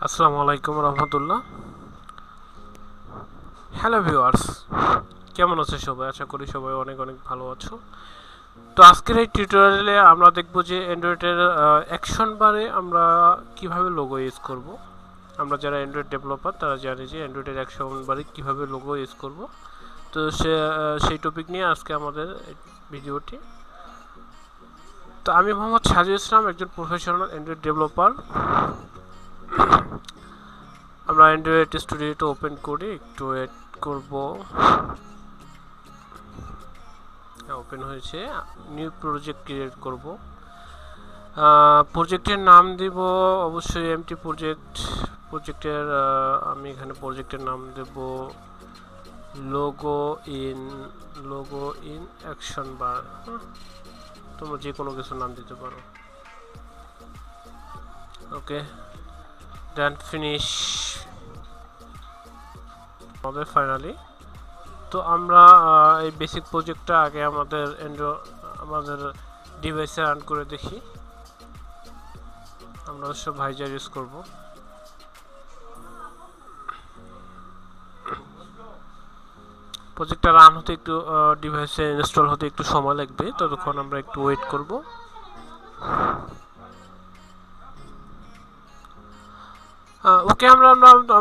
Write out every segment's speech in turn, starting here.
আসসালামু আলাইকুম রহমতুল্লাহ। Hello viewers, কেমন আছো সবাই? আশা করি সবাই অনেক অনেক ভালো আছো। তো আজকের এই টিউটোরিয়ালে আমরা দেখব যে অ্যান্ড্রয়েডের অ্যাকশন বারে আমরা কিভাবে লোগো ইউজ করব। আমরা যারা অ্যান্ড্রয়েড ডেভেলপার তারা জানি যে অ্যান্ড্রয়েডের অ্যাকশন বারে কিভাবে লোগো ইউজ করব। তো সেই টপিক নিয়ে আজকে আমাদের ভিডিওটি। তো আমি মোহাম্মদ সাজু ইসলাম, একজন প্রফেশনাল অ্যান্ড্রয়েড ডেভেলপার। আমরা অ্যান্ড্রয়েড স্টুডিওটা ওপেন করি, একটু ওয়েট করব। ওপেন হয়েছে, নিউ প্রজেক্ট ক্রিয়েট করব। প্রজেক্টের নাম দিব অবশ্যই এমটি প্রজেক্ট। প্রজেক্টের আমি এখানে প্রজেক্টের নাম দেব লোগো ইন অ্যাকশন বার। তোমরা যে কোনো কিছু নাম দিতে পারো। ওকে, দেন ফিনিশ হবে ফাইনালি। তো আমরা এই বেসিক প্রজেক্টটা আগে আমাদের ডিভাইসে রান করে দেখি। আমরা অবশ্য ভাইজার ইউজ করব। প্রজেক্টটা রান হতে একটু ডিভাইসে ইনস্টল হতে একটু সময় লাগবে, ততক্ষণ আমরা একটু ওয়েট করব। ওকে, আমরা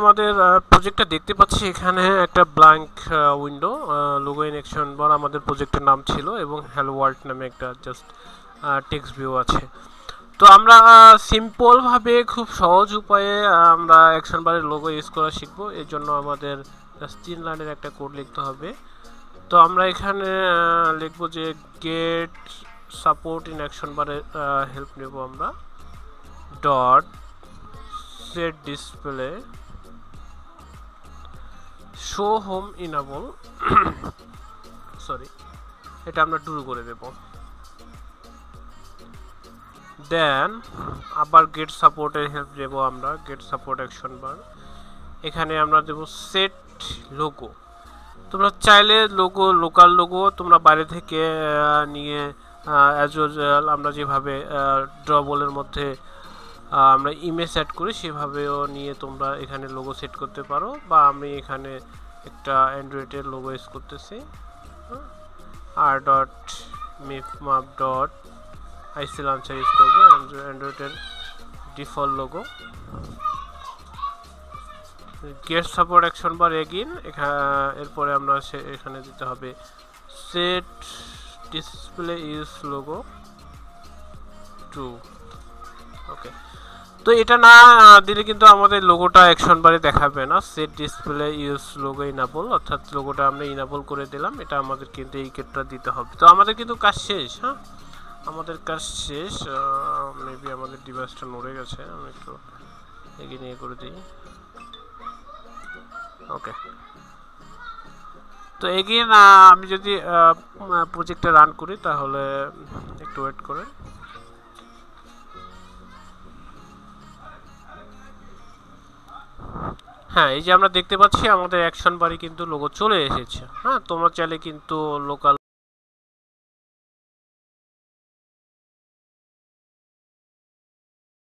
আমাদের প্রজেক্টটা দেখতে পাচ্ছি। এখানে একটা blank window, logo in action bar আমাদের প্রজেক্টের নাম ছিল এবং হ্যালো ওয়ার্ল্ড নামে একটা জাস্ট টেক্সট ভিউ আছে। তো আমরা সিম্পলভাবে খুব সহজ উপায়ে আমরা অ্যাকশন বারের লোগো ইউজ করা শিখবো। এর জন্য আমাদের জাস্ট 3 লাইনের একটা কোড লিখতে হবে। তো আমরা এখানে লিখবো যে গেট সাপোর্ট ইন অ্যাকশন বারের হেল্প নেব আমরা। Dot set display show home enable sorry, এটা আমরা ট্রু করে দেব। দেন আবার গেট সাপোর্টের হেল্প দেব আমরা, গেট সাপোর্ট অ্যাকশন বার। এখানে আমরা দেব সেট লোগো। তোমরা চাইলে লোকাল লোগো তোমরা বাইরে থেকে নিয়ে অ্যাজ ইউজুয়াল আমরা যেভাবে ড্রবলের মধ্যে আমরা ইমেজ সেট করি সেভাবেও নিয়ে তোমরা এখানে লোগো সেট করতে পারো। বা আমি এখানে একটা অ্যান্ড্রয়েডের লোগো ইউজ করতেছি, আর dot mipmap dot IC launcher use করবো, অ্যান্ড্রয়েডের default logo. Get support action bar again, এরপরে আমরা এখানে দিতে হবে set display use logo to. Okay, তো এটা না দিলে কিন্তু আমাদের লোগোটা অ্যাকশন বারে দেখাবে না। Set display use logo enable, অর্থাৎ লোগোটা আমরা ইনেবল করে দিলাম। এটা আমাদের কিন্তু এই কেটটা দিতে হবে। তো আমাদের কিন্তু কাজ শেষ। হ্যাঁ, আমাদের কাজ শেষ। মেবি আমাদের ডিভাইসটা নড়ে গেছে, আমি একটু এগিয়ে নিয়ে করে দিই। ওকে, তো এগেইন আমি যদি প্রজেক্টটা রান করি তাহলে একটু ওয়েট করে। হ্যাঁ, এই যে আমরা দেখতে পাচ্ছি আমাদের অ্যাকশন বারে কিন্তু লোগো চলে এসেছে। হ্যাঁ, তোমরা চাইলে কিন্তু লোকাল